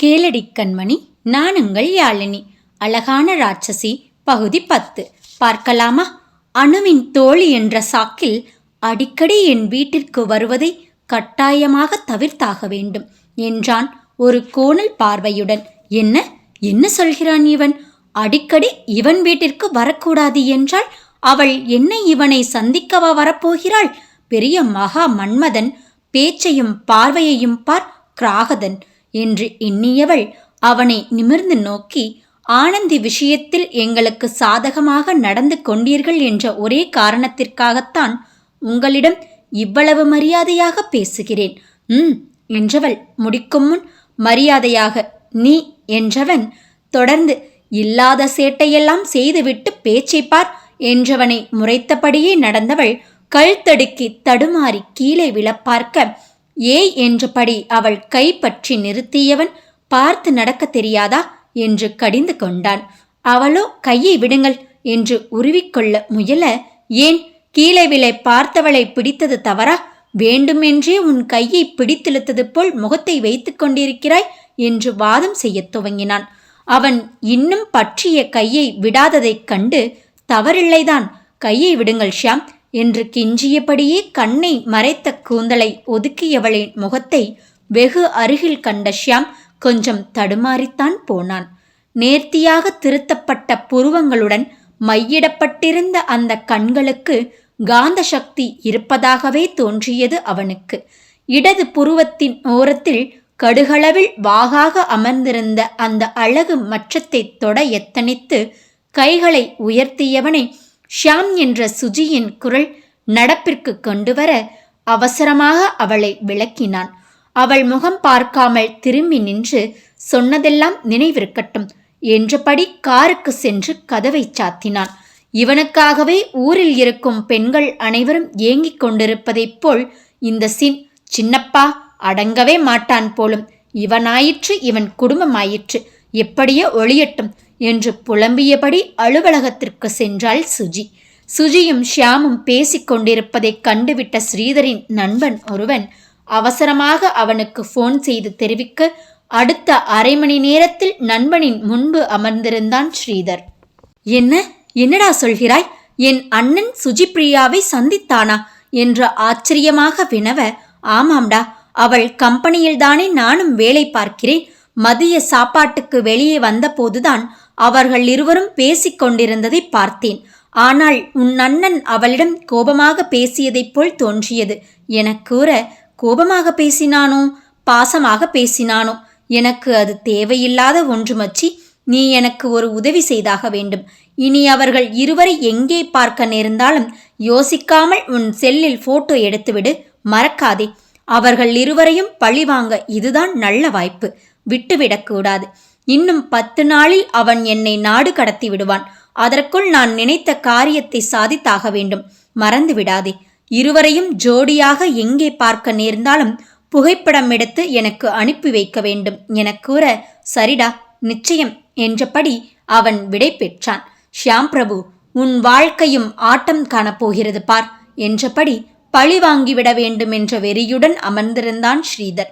கேளடி கண்மணி, நான் உங்கள் யாழினி. அழகான ராட்சசி பகுதி 10 பார்க்கலாமா? அணுவின் தோழி என்ற சாக்கில் அடிக்கடி என் வீட்டிற்கு வருவதை கட்டாயமாக தவிர்த்தாக வேண்டும் என்றான் ஒரு கோணல் பார்வையுடன். என்ன என்ன சொல்கிறான் இவன்? அடிக்கடி இவன் வீட்டிற்கு வரக்கூடாது என்றால் அவள் என்ன இவனை சந்திக்கவா வரப்போகிறாள்? பெரிய மகா மன்மதன், பேச்சையும் பார்வையையும் பார் கிராகதன் என்று எண்ணியவள் அவனை நிமிர்ந்து நோக்கி, ஆனந்தி விஷயத்தில் எங்களுக்கு சாதகமாக நடந்து கொண்டீர்கள் என்ற ஒரே காரணத்திற்காகத்தான் உங்களிடம் இவ்வளவு மரியாதையாக பேசுகிறேன் என்றவள் முடிக்கும் முன், மரியாதையாக நீ என்றவன் தொடர்ந்து, இல்லாத சேட்டையெல்லாம் செய்துவிட்டு பேச்சை பார் என்றவனை முறைத்தபடியே நடந்தவள் கழுத்தடுக்கி தடுமாறி கீழே விழப்பார்க்க, ஏய் என்றபடி அவள் கை பற்றி நிறுத்தியவன், பார்த்து நடக்க தெரியாதா என்று கடிந்து கொண்டான். அவளோ கையை விடுங்கள் என்று உருவிக்கொள்ள முயல, ஏன் கீழே விலை பார்த்தவளை பிடித்தது தவறா? வேண்டுமென்றே உன் கையை பிடித்திழுத்தது போல் முகத்தை வைத்து கொண்டிருக்கிறாய் என்று வாதம் செய்ய துவங்கினான். அவன் இன்னும் பற்றிய கையை விடாததைக் கண்டு, தவறில்லைதான், கையை விடுங்கள் ஷியாம் என்று கெஞ்சியபடியே கண்ணை மறைத்த கூந்தலை ஒதுக்கியவளின் முகத்தை வெகு அருகில் கண்ட ஷியாம் கொஞ்சம் தடுமாறித்தான் போனான். நேர்த்தியாக திருத்தப்பட்ட புருவங்களுடன் மையிடப்பட்டிருந்த அந்த கண்களுக்கு காந்த சக்தி இருப்பதாகவே தோன்றியது அவனுக்கு. இடது புருவத்தின் ஓரத்தில் கடுகளவில் வாகாக அமர்ந்திருந்த அந்த அழகு மச்சத்தை தொட எத்தனித்து கைகளை உயர்த்தியவனை ஷியாம் என்ற சுஜியின் குரல் நடப்பிற்கு கொண்டுவர அவசரமாக அவளை விளக்கினான். அவள் முகம் பார்க்காமல் திரும்பி நின்று, சொன்னதெல்லாம் நினைவிருக்கட்டும் என்றபடி காருக்கு சென்று கதவை சாத்தினான். இவனுக்காகவே ஊரில் இருக்கும் பெண்கள் அனைவரும் ஏங்கிக் கொண்டிருப்பதைப் போல் இந்த சின்னப்பா அடங்கவே மாட்டான் போலும். இவனாயிற்று, இவன் குடும்பமாயிற்று, எப்படியோ ஒளியட்டும் என்று புலம்பியபடி அலுவலகத்திற்கு சென்றாள் சுஜி. சுஜியும் ஷியாமும் பேசிக் கொண்டிருப்பதைக் கண்டுவிட்ட ஸ்ரீதரின் நண்பன் ஒருவன் அவசரமாக அவனுக்கு போன் செய்து தெரிவிக்க, அடுத்த அரை மணி நேரத்தில் நண்பனின் முன்பு அமர்ந்திருந்தான் ஸ்ரீதர். என்னடா சொல்கிறாய்? என் அண்ணன் சுஜிப்ரியாவை சந்தித்தானா என்று ஆச்சரியமாக வினவ, ஆமாம்டா, அவள் கம்பெனியில்தானே நானும் வேலை பார்க்கிறேன். மதிய சாப்பாட்டுக்கு வெளியே வந்தபோதுதான் அவர்கள் இருவரும் பேசிக் கொண்டிருந்ததை பார்த்தேன். ஆனால் உன் அண்ணன் அவளிடம் கோபமாக பேசியதைப் போல் தோன்றியது என கூற, கோபமாக பேசினானோ பாசமாக பேசினானோ எனக்கு அது தேவையில்லாத ஒன்று மச்சி. நீ எனக்கு ஒரு உதவி செய்தாக வேண்டும். இனி அவர்கள் இருவரை எங்கே பார்க்க நேர்ந்தாலும் யோசிக்காமல் உன் செல்லில் போட்டோ எடுத்துவிடு, மறக்காதே. அவர்கள் இருவரையும் பழிவாங்க இதுதான் நல்ல வாய்ப்பு, விட்டுவிடக்கூடாது. இன்னும் 10 நாளில் அவன் என்னை நாடு கடத்தி விடுவான். அதற்குள் நான் நினைத்த காரியத்தை சாதித்தாக வேண்டும், மறந்து விடாதே. இருவரையும் ஜோடியாக எங்கே பார்க்க நேர்ந்தாலும் புகைப்படம் எடுத்து எனக்கு அனுப்பி வைக்க வேண்டும் என கூற, சரிடா, நிச்சயம் என்றபடி அவன் விடை பெற்றான். ஷியாம் பிரபு, உன் வாழ்க்கையும் ஆட்டம் காணப்போகிறது பார் என்றபடி பழி வாங்கிவிட வேண்டும் என்ற வெறியுடன் அமர்ந்திருந்தான் ஸ்ரீதர்.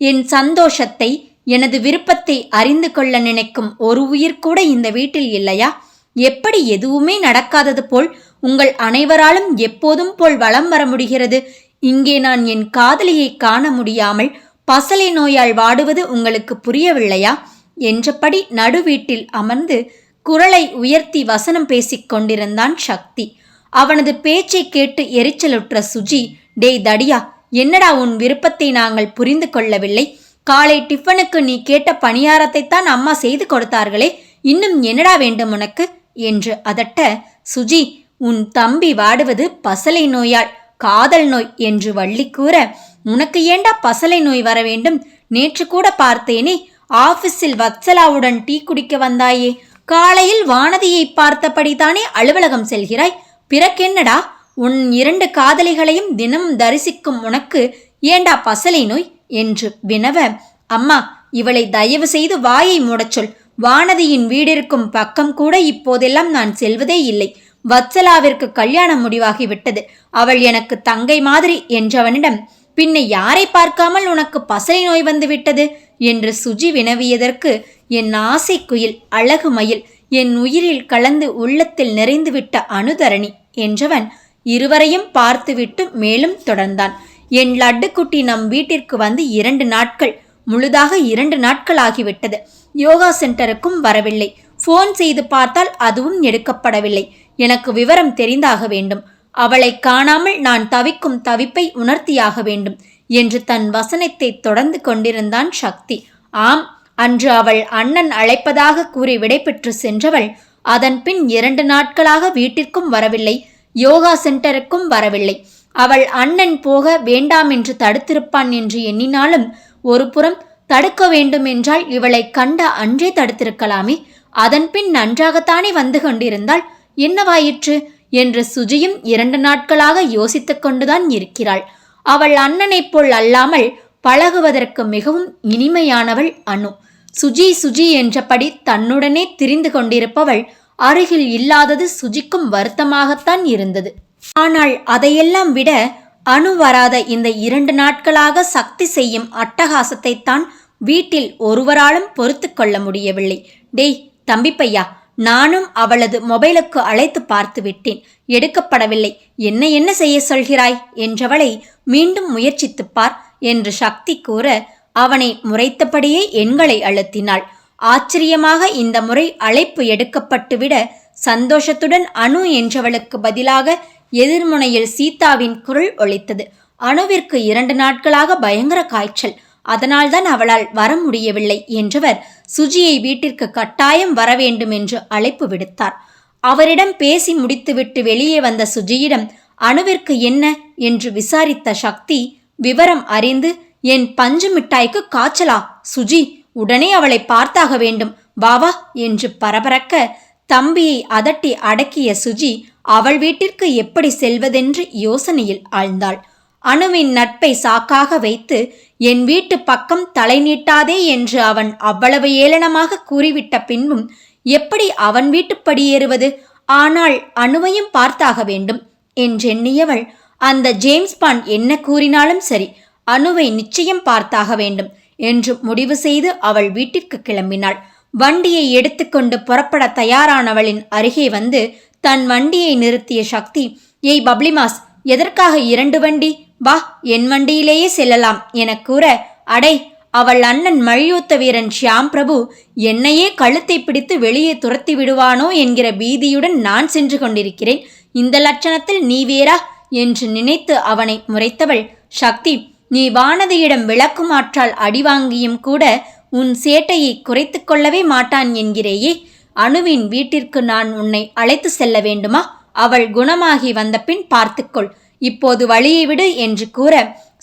என் சந்தோஷத்தை, எனது விருப்பத்தை அறிந்து கொள்ள நினைக்கும் ஒரு உயிர் கூட இந்த வீட்டில் இல்லையா? எப்படி எதுவுமே நடக்காதது போல் உங்கள் அனைவராலும் எப்போதும் போல் வலம் வர முடிகிறது? இங்கே நான் என் காதலியை காண முடியாமல் பசலை நோயால் வாடுவது உங்களுக்கு புரியவில்லையா என்றபடி நடுவீட்டில் அமர்ந்து குரலை உயர்த்தி வசனம் பேசிக் கொண்டிருந்தான் சக்தி. அவனது பேச்சை கேட்டு எரிச்சலுற்ற சுஜி, டேய் தடியா, என்னடா உன் விருப்பத்தை நாங்கள் புரிந்து கொள்ளவில்லை? காலை டிஃபனுக்கு நீ கேட்ட பணியாரத்தைத்தான் அம்மா செய்து கொடுத்தார்களே, இன்னும் என்னடா வேண்டும் உனக்கு என்று அதட்ட, சுஜி, உன் தம்பி வாடுவது பசலை நோயால், காதல் நோய் என்று வள்ளி கூற, உனக்கு ஏண்டா பசலை நோய் வர வேண்டும்? நேற்று கூட பார்த்தேனே, ஆபீஸில் வத்சலாவுடன் டீ குடிக்க வந்தாயே, காலையில் வானதியை பார்த்தபடிதானே அலுவலகம் செல்கிறாய், பிறக்கென்னடா? உன் 2 காதலிகளையும் தினமும் தரிசிக்கும் உனக்கு ஏண்டா பசலை நோய் என்று வினவ, அம்மா, இவளை தயவு செய்து வாயை மூடச் சொல். வானதியின் வீடிருக்கும் பக்கம் கூட இப்போதெல்லாம் நான் செல்வதே இல்லை. வத்சலாவிற்கு கல்யாணம் முடிவாகிவிட்டது. அவள் எனக்கு தங்கை மாதிரி என்றவனிடம் பின்ன யாரை பார்க்காமல் உனக்கு பசலை நோய் வந்து விட்டது என்று சுஜி வினவியதற்கு, என் ஆசை குயில், அழகு மயில், என் உயிரில் கலந்து உள்ளத்தில் நிறைந்துவிட்ட அனுதரணி என்றவன் இருவரையும் பார்த்துவிட்டு மேலும் தொடர்ந்தான். என் லட்டுக்குட்டி நம் வீட்டிற்கு வந்து 2 நாட்கள், முழுதாக 2 நாட்கள் ஆகிவிட்டது. யோகா சென்டருக்கும் வரவில்லை. போன் செய்து பார்த்தால் அதுவும் எடுக்கப்படவில்லை. எனக்கு விவரம் தெரிந்தாக வேண்டும். அவளை காணாமல் நான் தவிக்கும் தவிப்பை உணர்த்தியாக வேண்டும் என்று தன் வசனத்தை தொடர்ந்து கொண்டிருந்தான் சக்தி. ஆம், அன்று அவள் அண்ணன் அழைப்பதாக கூறி விடைபெற்று சென்றவள் அதன் பின் 2 நாட்களாக வீட்டிற்கும் வரவில்லை, யோகா சென்டருக்கும் வரவில்லை. அவள் அண்ணன் போக வேண்டாம் என்று தடுத்திருப்பான் என்று எண்ணினாலும், ஒரு புறம் தடுக்க வேண்டுமென்றால் இவளை கண்ட அன்றே தடுத்திருக்கலாமே. அதன் பின் நன்றாகத்தானே வந்து கொண்டிருந்தாள், என்னவாயிற்று என்று சுஜியும் 2 நாட்களாக யோசித்துக் கொண்டுதான் இருக்கிறாள். அவள் அண்ணனைப் போல் அல்லாமல் பழகுவதற்கு மிகவும் இனிமையானவள் அனு. சுஜி சுஜி என்றபடி தன்னுடனே திரிந்து கொண்டிருப்பவள் அருகில் இல்லாதது சுஜிக்கும் வருத்தமாகத்தான் இருந்தது. ஆனால் அதையெல்லாம் விட அனு வராத இந்த 2 நாட்களாக சக்தி செய்யும் அட்டகாசத்தைத்தான் வீட்டில் ஒருவராலும் பொறுத்து கொள்ள முடியவில்லை. டேய் தம்பி பையா, நானும் அவளது மொபைலுக்கு அழைத்து பார்த்து விட்டேன், எடுக்கப்படவில்லை. என்ன செய்ய சொல்கிறாய் என்றவளை மீண்டும் முயற்சித்துப் பார் என்று சக்தி கூற, அவனை முறைத்தபடியே எண்களை அழுத்தினாள். ஆச்சரியமாக இந்த முறை அழைப்பு எடுக்கப்பட்டுவிட சந்தோஷத்துடன் அனு என்றவளுக்கு பதிலாக எதிர்முனையில் சீதாவின் குரல் ஒலித்தது. அனுவிற்கு 2 நாட்களாக பயங்கர காய்ச்சல், அதனால்தான் அவளால் வர முடியவில்லை என்றவர் சுஜியை வீட்டிற்கு கட்டாயம் வர வேண்டும் என்று அழைப்பு விடுத்தார். அவரிடம் பேசி முடித்துவிட்டு வெளியே வந்த சுஜியிடம் அனுவிற்கு என்ன என்று விசாரித்த சக்தி விவரம் அறிந்து, என் பஞ்சு மிட்டாய்க்கு காய்ச்சலா சுஜி, உடனே அவளை பார்த்தாக வேண்டும், வா என்று பரபரக்க தம்பியை அதட்டி அடக்கிய சுஜி அவள் வீட்டிற்கு எப்படி செல்வதென்று யோசனையில் ஆழ்ந்தாள். அனுவின் நட்பை சாக்காக வைத்து என் வீட்டு பக்கம் தலை நீட்டாதே என்று அவன் அவ்வளவு ஏளனமாக கூறிவிட்ட பின்பும் எப்படி அவன் வீட்டுப்படியேறுவது? ஆனால் அனுவையும் பார்த்தாக வேண்டும் என்றெண்ணியவள், அந்த ஜேம்ஸ் பாண்ட் என்ன கூறினாலும் சரி, அனுவை நிச்சயம் பார்த்தாக வேண்டும் என்று முடிவு செய்து அவள் வீட்டிற்கு கிளம்பினாள். வண்டியை எடுத்துக்கொண்டு புறப்பட தயாரானவளின் அருகே வந்து தன் வண்டியை நிறுத்திய சக்தி, ஏய் பப்ளிமாஸ், எதற்காக 2 வண்டி? வா, என் வண்டியிலேயே செல்லலாம் என கூற, அடை, அவள் அண்ணன் மல்யுத்த வீரன் ஷியாம் பிரபு என்னையே கழுத்தை பிடித்து வெளியே துரத்தி விடுவானோ என்கிற பீதியுடன் நான் சென்று கொண்டிருக்கிறேன். இந்த லட்சணத்தில் நீ வேறா என்று நினைத்து அவனை முறைத்தவள், சக்தி, நீ வானதியிடம் விளக்குமாற்றால் அடிவாங்கியும் கூட உன் சேட்டையை குறைத்து கொள்ளவே மாட்டான் என்கிறேயே. அனுவின் வீட்டிற்கு நான் உன்னை அழைத்து செல்ல வேண்டுமா? அவள் குணமாகி வந்த பின் பார்த்துக்கொள், இப்போது வழியை விடு என்று கூற,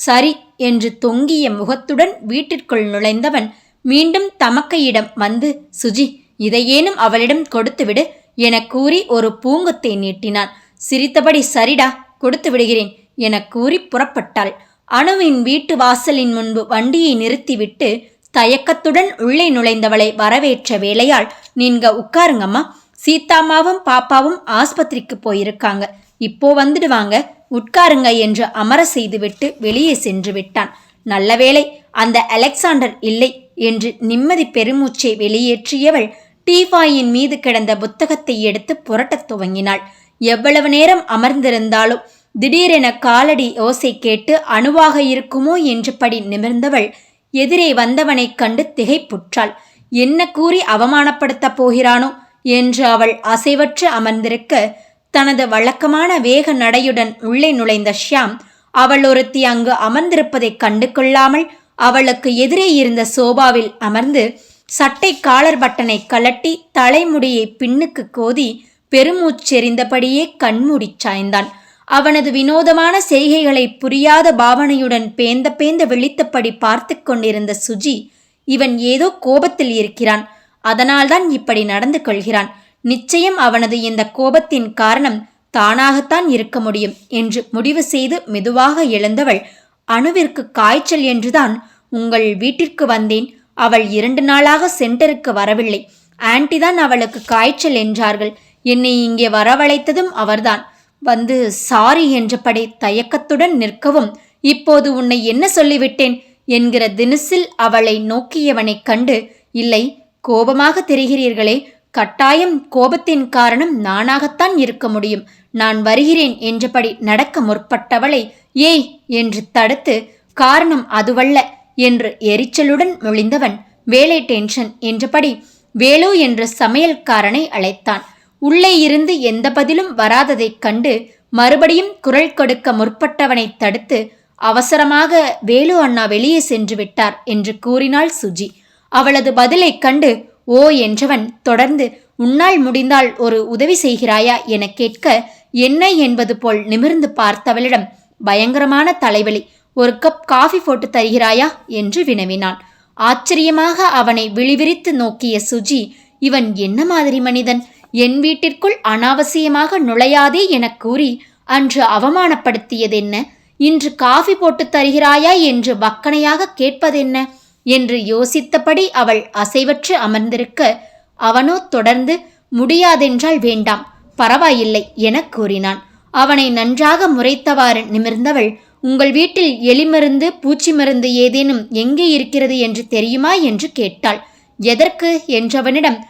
சரி என்று தொங்கிய முகத்துடன் வீட்டிற்குள் நுழைந்தவன் மீண்டும் தமக்கையிடம் வந்து, சுஜி, இதையேனும் அவளிடம் கொடுத்துவிடு என கூறி ஒரு பூங்கொத்தை நீட்டினான். சிரித்தபடி, சரிடா, கொடுத்து விடுகிறேன் என கூறி புறப்பட்டாள். அனுவின் வீட்டு வாசலின் முன்பு வண்டியை நிறுத்திவிட்டு தயக்கத்துடன் உள்ளே நுழைந்தவளை வரவேற்ற வேளையால், நீங்க உட்காருங்கம்மா, சீதாம்மாவும் பாப்பாவும் ஆஸ்பத்திரிக்கு போயிருக்காங்க, இப்போ வந்துடுவாங்க, உட்காருங்க என்று அமர செய்துவிட்டு வெளியே சென்று விட்டான். நல்ல வேளை அந்த அலெக்சாண்டர் இல்லை என்று நிம்மதி பெருமூச்சை வெளியேற்றியவள் டீபாயின் மீது கிடந்த புத்தகத்தை எடுத்து புரட்டத் துவங்கினாள். எவ்வளவு நேரம் அமர்ந்திருந்தாலோ திடீரென காலடி ஓசை கேட்டு அணுவாக இருக்குமோ என்றபடி நிமிர்ந்தவள் எதிரே வந்தவனைக் கண்டு திகைப்புற்றாள். என்ன கூறி அவமானப்படுத்தப் போகிறானோ என்று அவள் அசைவற்று அமர்ந்திருக்க, தனது வழக்கமான வேக நடையுடன் உள்ளே நுழைந்த ஷியாம் அவள் ஒருத்தி அங்கு அமர்ந்திருப்பதைக் கண்டு கொள்ளாமல் அவளுக்கு எதிரே இருந்த சோபாவில் அமர்ந்து சட்டை காலர் பட்டனை கலட்டி தலைமுடியை பின்னுக்கு கோதி பெருமூச்செறிந்தபடியே கண்மூடிச் சாய்ந்தான். அவனது வினோதமான செய்கைகளை புரியாத பாவனையுடன் பேந்த விழித்தபடி பார்த்து கொண்டிருந்த சுஜி, இவன் ஏதோ கோபத்தில் இருக்கிறான், அதனால்தான் இப்படி நடந்து கொள்கிறான், நிச்சயம் அவனது இந்த கோபத்தின் காரணம் தானாகத்தான் இருக்க முடியும் என்று முடிவு செய்து மெதுவாக எழுந்தவள், அணுவிற்கு காய்ச்சல் என்றுதான் உங்கள் வீட்டிற்கு வந்தேன், அவள் 2 நாளாக சென்டருக்கு வரவில்லை, ஆன்டிதான் அவளுக்கு காய்ச்சல் என்றார்கள், என்னை இங்கே வரவழைத்ததும் அவர்தான், வந்து சாரி என்றபடி தயக்கத்துடன் நிற்கவும் இப்போது உன்னை என்ன சொல்லிவிட்டேன் என்கிற தினுசில் அவளை நோக்கியவனைக் கண்டு, இல்லை, கோபமாக தெரிகிறீர்களே, கட்டாயம் கோபத்தின் காரணம் நானாகத்தான் இருக்க முடியும். நான் வருகிறேன் என்றபடி நடக்க முற்பட்டவளை ஏய் என்று தடுத்து, காரணம் அதுவல்ல என்று எரிச்சலுடன் மொழிந்தவன், வேலை டென்ஷன் என்றபடி வேலு என்ற சமையல்காரனை அழைத்தான். உள்ளே இருந்து எந்த பதிலும் வராததைக் கண்டு மறுபடியும் குரல் கொடுக்க முற்பட்டவனை தடுத்து, அவசரமாக வேலு அண்ணா வெளியே சென்று விட்டார் என்று கூறினாள் சுஜி. அவளது பதிலைக் கண்டு ஓ என்றவன் தொடர்ந்து, உன்னால் முடிந்தால் ஒரு உதவி செய்கிறாயா என கேட்க, என்ன என்பது போல் நிமிர்ந்து பார்த்தவளிடம், பயங்கரமான தலைவலி, ஒரு கப் காஃபி போட்டு தருகிறாயா என்று வினவினான். ஆச்சரியமாக அவனை விழிவிரித்து நோக்கிய சுஜி, இவன் என்ன மாதிரி மனிதன்? என் வீட்டிற்குள் அனாவசியமாக நுழையாதே எனக் கூறி அன்று அவமானப்படுத்தியதென்ன? இன்று காஃபி போட்டு தருகிறாயா என்று வக்கனையாக கேட்பதென்ன என்று யோசித்தபடி அவள் அசைவற்று அமர்ந்திருக்க, அவனோ தொடர்ந்து, முடியாதென்றால் வேண்டாம், பரவாயில்லை எனக் கூறினான். அவனை நன்றாக முறைத்தவாறு நிமிர்ந்தவள், உங்கள் வீட்டில் எலி மருந்து பூச்சி மருந்து ஏதேனும் எங்கே இருக்கிறது என்று தெரியுமா என்று கேட்டாள். எதற்கு என்றவனிடம்,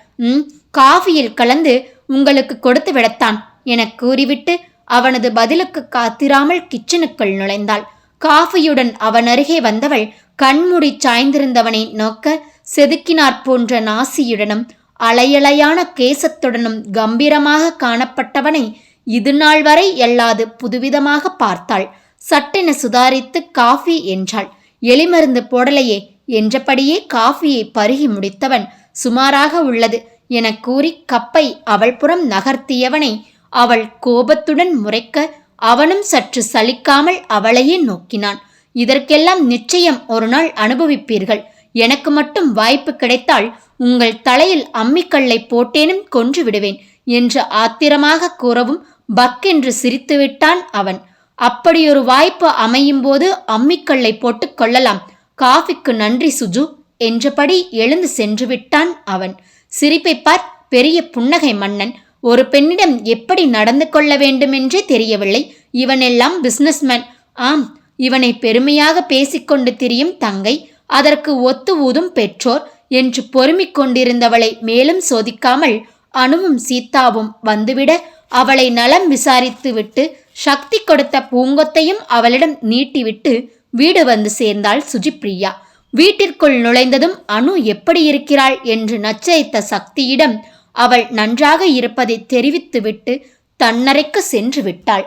காஃபியில் கலந்து உங்களுக்கு கொடுத்து விடத்தான் எனக் கூறிவிட்டு அவனது பதிலுக்கு காத்திராமல் கிச்சனுக்குள் நுழைந்தாள். காஃபியுடன் அவன் அருகே வந்தவள் கண்மூடி சாய்ந்திருந்தவனை நோக்க, செதுக்கினாற் போன்ற நாசியுடனும் அலையலையான கேசத்துடனும் கம்பீரமாக காணப்பட்டவனை இது நாள் வரை எல்லாது புதுவிதமாக பார்த்தாள். சட்டென சுதாரித்து காஃபி என்றாள். எலிமருந்து போடலையே என்றபடியே காஃபியை பருகி முடித்தவன், சுமாராக உள்ளது எனக் கூறி கப்பை அவள் புறம் நகர்த்தியவனை அவள் கோபத்துடன் முறைக்க, அவனும் சற்று சலிக்காமல் அவளையே நோக்கினான். இதற்கெல்லாம் நிச்சயம் ஒரு நாள் அனுபவிப்பீர்கள். எனக்கு மட்டும் வாய்ப்பு கிடைத்தால் உங்கள் தலையில் அம்மிக்கல்லை போட்டேனும் கொன்று விடுவேன் என்று ஆத்திரமாக கூறவும் பக்கென்று சிரித்துவிட்டான் அவன். அப்படியொரு வாய்ப்பு அமையும் போது அம்மிக்கல்லை போட்டு கொள்ளலாம். காஃபிக்கு நன்றி சுஜு என்றபடி எழுந்து சென்று விட்டான் அவன். சிரிப்பை பார், பெரிய புன்னகை மன்னன். ஒரு பெண்ணிடம் எப்படி நடந்து கொள்ள வேண்டுமென்றே தெரியவில்லை. இவனெல்லாம் பிசினஸ்மேன். ஆம், இவனை பெருமையாக பேசிக்கொண்டு திரியும் தங்கை, அதற்கு ஒத்து ஊதும் பெற்றோர் என்று பொறுமிக் கொண்டிருந்தவளை மேலும் சோதிக்காமல் அனுவும் சீதாவும் வந்துவிட, அவளை நலம் விசாரித்து விட்டு சக்தி கொடுத்த பூங்கொத்தையும் அவளிடம் நீட்டிவிட்டு வீடு வந்து சேர்ந்தாள் சுஜிப்ரியா. வீட்டிற்குள் நுழைந்ததும் அனு எப்படி இருக்கிறாள் என்று நச்சரித்த சக்தியிடம் அவள் நன்றாக இருப்பதை தெரிவித்துவிட்டு தன்னறைக்கு சென்று விட்டாள்.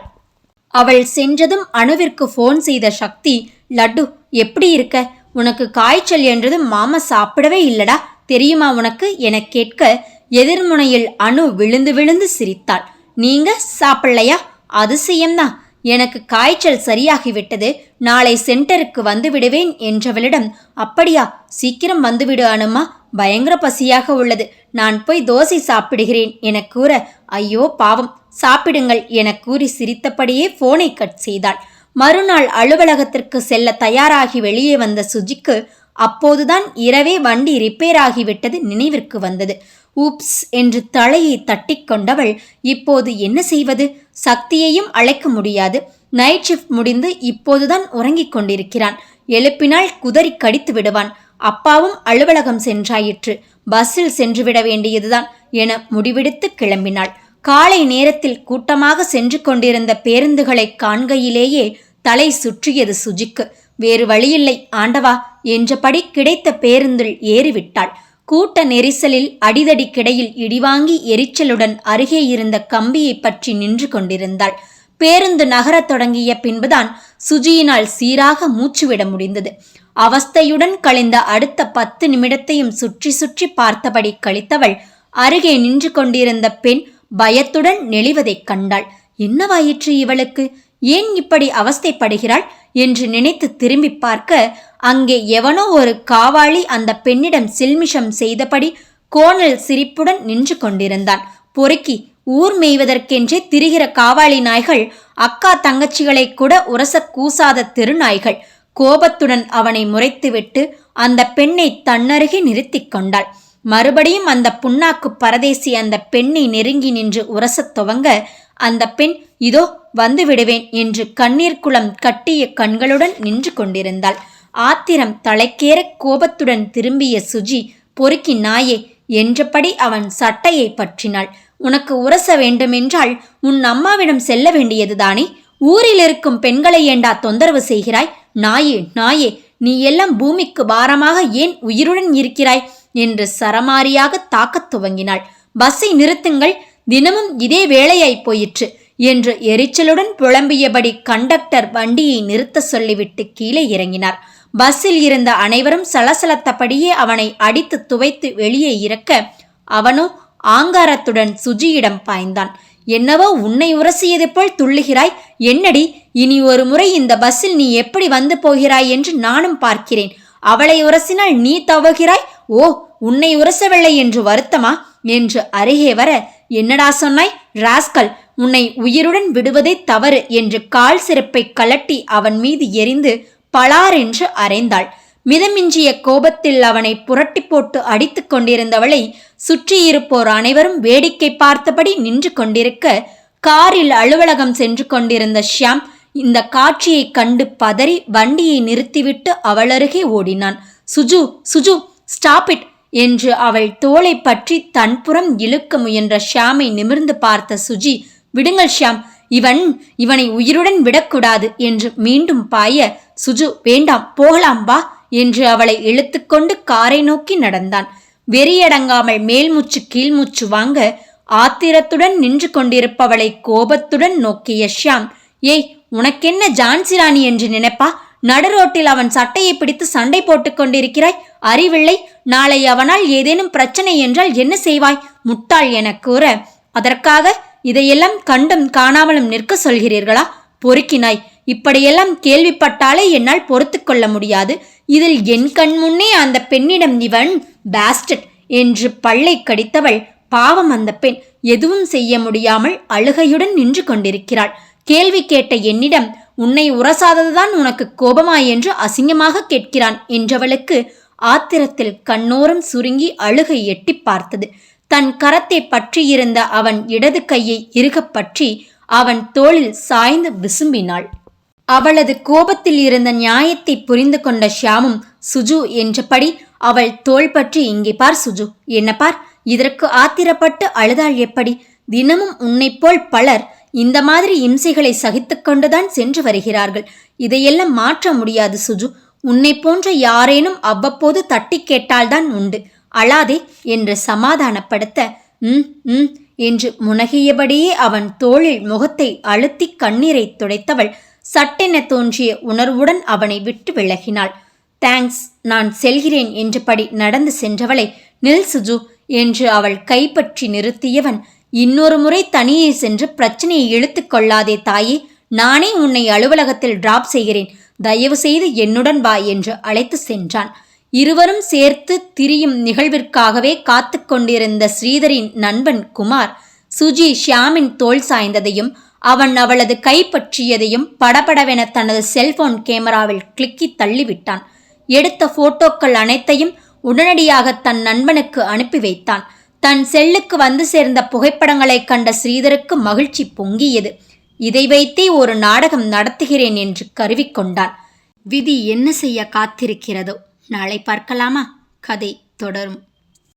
அவள் சென்றதும் அணுவிற்கு போன் செய்த சக்தி, லட்டு எப்படி இருக்க? உனக்கு காய்ச்சல் என்றது மாமா சாப்பிடவே இல்லடா, தெரியுமா உனக்கு என கேட்க, எதிர்முனையில் அணு விழுந்து விழுந்து சிரித்தாள். நீங்க சாப்பிடலையா? அதிசயம்தான். எனக்கு காய்ச்சல் சரியாகிவிட்டது, நாளை சென்டருக்கு வந்து விடுவேன் என்றவளிடம், அப்படியா, சீக்கிரம் வந்துவிடு அனுமா, பயங்கர பசியாக உள்ளது, நான் போய் தோசை சாப்பிடுகிறேன் என கூற, ஐயோ பாவம், சாப்பிடுங்கள் என கூறி சிரித்தபடியே போனை கட் செய்தாள். மறுநாள் அலுவலகத்திற்கு செல்ல தயாராகி வெளியே வந்த சுஜிக்கு அப்போதுதான் இரவே வண்டி ரிப்பேர் ஆகிவிட்டது நினைவிற்கு வந்தது. ஊப்ஸ் என்று தலையை தட்டி கொண்டவள், இப்போது என்ன செய்வது? சக்தியையும் அழைக்க முடியாது. நைட் ஷிஃப்ட் முடிந்து இப்போதுதான் உறங்கிக் கொண்டிருக்கிறான். எழுப்பினால் குதறி கடித்து விடுவான். அப்பாவும் அலுவலகம் சென்றாயிற்று, பஸ்ஸில் சென்றுவிட வேண்டியதுதான் என முடிவெடுத்து கிளம்பினாள். காலை நேரத்தில் கூட்டமாக சென்று கொண்டிருந்த பேருந்துகளை காண்கையிலேயே தலை சுற்றியது சுஜிக்கு. வேறு வழியில்லை ஆண்டவா என்றபடி கிடைத்த பேருந்தில் ஏறிவிட்டாள். கூட்ட நெரிசலில் அடிதடி கிடையில் இடிவாங்கி எரிச்சலுடன் அருகே இருந்த கம்பியை பற்றி நின்று கொண்டிருந்தாள். பேருந்து நகரத் தொடங்கிய பின்புதான் சுஜியினால் சீராக மூச்சுவிட முடிந்தது. அவஸ்தையுடன் கழிந்த அடுத்த 10 நிமிடத்தையும் சுற்றி சுற்றி பார்த்தபடி கழித்தவள் அருகே நின்று கொண்டிருந்த பெண் பயத்துடன் நெளிவதைக் கண்டாள். என்னவாயிற்று இவளுக்கு? ஏன் இப்படி அவஸ்தைப்படுகிறாள் என்று நினைத்து திரும்பி பார்க்க, அங்கே எவனோ ஒரு காவாளி அந்த பெண்ணிடம் சில்மிஷம் செய்தபடி கோணல் சிரிப்புடன் நின்று கொண்டிருந்தான். பொறுக்கி, ஊர் மேய்வதற்கென்றே திரிகிற காவாளி நாய்கள், அக்கா தங்கச்சிகளை கூட உரச கூசாத தெருநாய்கள். கோபத்துடன் அவனை முறைத்துவிட்டு அந்த பெண்ணை தன்னருகே நிறுத்தி கொண்டாள். மறுபடியும் அந்த புண்ணாக்கு பரதேசி அந்த பெண்ணை நெருங்கி நின்று உரசத் துவங்க, அந்த பெண் இதோ வந்து விடுவேன் என்று கண்ணீர் குளம் கட்டிய கண்களுடன் நின்று கொண்டிருந்தாள். ஆத்திரம் தலைக்கேற கோபத்துடன் திரும்பிய சுஜி, பொறுக்கி நாயே என்றபடி அவன் சட்டையை பற்றினாள். உனக்கு உரச வேண்டுமென்றால் உன் அம்மாவிடம் செல்ல வேண்டியதுதானே? ஊரில் இருக்கும் பெண்களை ஏண்டா தொந்தரவு செய்கிறாய்? நாயே நாயே, நீ எல்லாம் பூமிக்கு பாரமாக ஏன் உயிருடன் இருக்கிறாய் என்று சரமாரியாக தாக்கத் துவங்கினாள். பஸ்ஸை நிறுத்துங்கள், தினமும் இதே வேளையாய் போயிற்று என்று எரிச்சலுடன் புலம்பியபடி கண்டக்டர் வண்டியை நிறுத்த சொல்லிவிட்டு கீழே இறங்கினார். பஸ்ஸில் இருந்த அனைவரும் சலசலத்தபடியே அவனை அடித்து துவைத்து வெளியே இறக்க அவனோ ஆங்காரத்துடன் சுஜியிடம் பாய்ந்தான். என்னவோ உன்னை உரசியது போல் துள்ளுகிறாய், என்னடி இனி ஒரு முறை இந்த பஸ்ஸில் நீ எப்படி வந்து போகிறாய் என்று நானும் பார்க்கிறேன். அவளை உரசினால் நீ தவகிறாய். ஓ, உன்னை உரசவில்லை என்று வருத்தமா என்று அருகே வர, என்னடா சொன்னாய் ராஸ்கல், உன்னை உயிருடன் விடுவதே தவறு என்று கால் செருப்பை கலட்டி அவன் மீது எரிந்து பளார் என்று அறைந்தாள். மிதமிஞ்சிய கோபத்தில் அவனை புரட்டி போட்டு அடித்து கொண்டிருந்தவளை சுற்றியிருப்போர் அனைவரும் வேடிக்கை பார்த்தபடி நின்று கொண்டிருக்க, காரில் அலுவலகம் சென்று கொண்டிருந்த ஷியாம் இந்த காட்சியை கண்டு பதறி வண்டியை நிறுத்திவிட்டு அவளருகே ஓடினான். சுஜு சுஜு ஸ்டாப் இட் என்று அவள் தோளை பற்றி தன்புறம் இழுக்க முயன்ற ஷியாமை நிமிர்ந்து பார்த்த சுஜி, விடுங்கள் ஷியாம், இவனை உயிருடன் விடக்கூடாது என்று மீண்டும் பாய, சுஜு வேண்டாம், போகலாம் வா என்று அவளை இழுத்துக்கொண்டு காரை நோக்கி நடந்தான். வெறியடங்காமல் மேல்மூச்சு கீழ்மூச்சு வாங்க ஆத்திரத்துடன் நின்று கொண்டிருப்பவளை கோபத்துடன் நோக்கிய ஷியாம், ஏய் உனக்கென்ன ஜான்சி ராணி என்று நினைப்பா? நடுரோட்டில் அவன் சட்டையை பிடித்து சண்டை போட்டுக் கொண்டிருக்கிறாய், அறிவில்லை? நாளை அவனால் ஏதேனும் பிரச்சனை என்றால் என்ன செய்வாய்? முட்டாள் என கூற, அதற்காக இதையெல்லாம் கண்டும் காணாமலும் நிற்க சொல்கிறீர்களா? பொறுக்கினாய், இப்படியெல்லாம் கேள்விப்பட்டாலே என்னால் பொறுத்து கொள்ள முடியாது. இதில் என் கண் முன்னே அந்த பெண்ணிடம் இவன் பாஸ்டட் என்று பல்லை கடித்தவள். பாவம், அந்த பெண் எதுவும் செய்ய முடியாமல் அழுகையுடன் நின்று கொண்டிருக்கிறாள். கேள்வி கேட்ட என்னிடம் உன்னை உரசாததுதான் உனக்கு கோபமா என்று அசிங்கமாக கேட்கிறான் என்றவளுக்கு ஆத்திரத்தில் கண்ணோரம் சுருங்கி அழுகை எட்டி பார்த்தது. தன் கரத்தை பற்றியிருந்த அவன் இடது கையை இறுகப் பற்றி அவன் தோளில் சாய்ந்து விசும்பினாள். அவளது கோபத்தில் இருந்த நியாயத்தை புரிந்து கொண்ட ஷியாமும் சுஜு என்றபடி அவள் தோள் பற்றி, இங்கே பார் சுஜு, என்ன பார், இதற்கு ஆத்திரப்பட்டு அழுதாள் எப்படி? தினமும் உன்னைப்போல் பலர் இந்த மாதிரி இம்சைகளை சகித்து கொண்டுதான் சென்று வருகிறார்கள். இதையெல்லாம் மாற்ற முடியாது சுஜு. உன்னை போன்ற யாரேனும் அவ்வப்போது தட்டி கேட்டால்தான் உண்டு. அழாதே என்று சமாதானப்படுத்த, என்று முனகியபடியே அவன் தோளில் முகத்தை அழுத்தி கண்ணீரை துடைத்தவள் சட்டென தோன்றிய உணர்வுடன் அவனை விட்டு விலகினாள். தேங்க்ஸ், நான் செல்கிறேன் என்றபடி நடந்து சென்றவளை, நில் சுஜு என்று அவள் கைப்பற்றி நிறுத்தியவன், இன்னொரு முறை தனியே சென்று பிரச்சனையை இழுத்து கொள்ளாதே தாயே, நானே உன்னை அலுவலகத்தில் டிராப் செய்கிறேன், தயவு செய்து என்னுடன் வா என்று அழைத்து சென்றான். இருவரும் சேர்த்து திரியும் நிகழ்விற்காகவே காத்து கொண்டிருந்த ஸ்ரீதரின் நண்பன் குமார் சுஜி ஷியாமின் தோள் சாய்ந்ததையும் அவன் அவளது கைப்பற்றியதையும் படபடவென தனது செல்போன் கேமராவில் கிளிக்கி தள்ளிவிட்டான். எடுத்த போட்டோக்கள் அனைத்தையும் உடனடியாக தன் நண்பனுக்கு அனுப்பி வைத்தான். தன் செல்லுக்கு வந்து சேர்ந்த புகைப்படங்களை கண்ட ஸ்ரீதருக்கு மகிழ்ச்சி பொங்கியது. இதை வைத்தே ஒரு நாடகம் நடத்துகிறேன் என்று கருவிக்கொண்டான். விதி என்ன செய்ய காத்திருக்கிறதோ நாளை பார்க்கலாமா? கதை தொடரும்.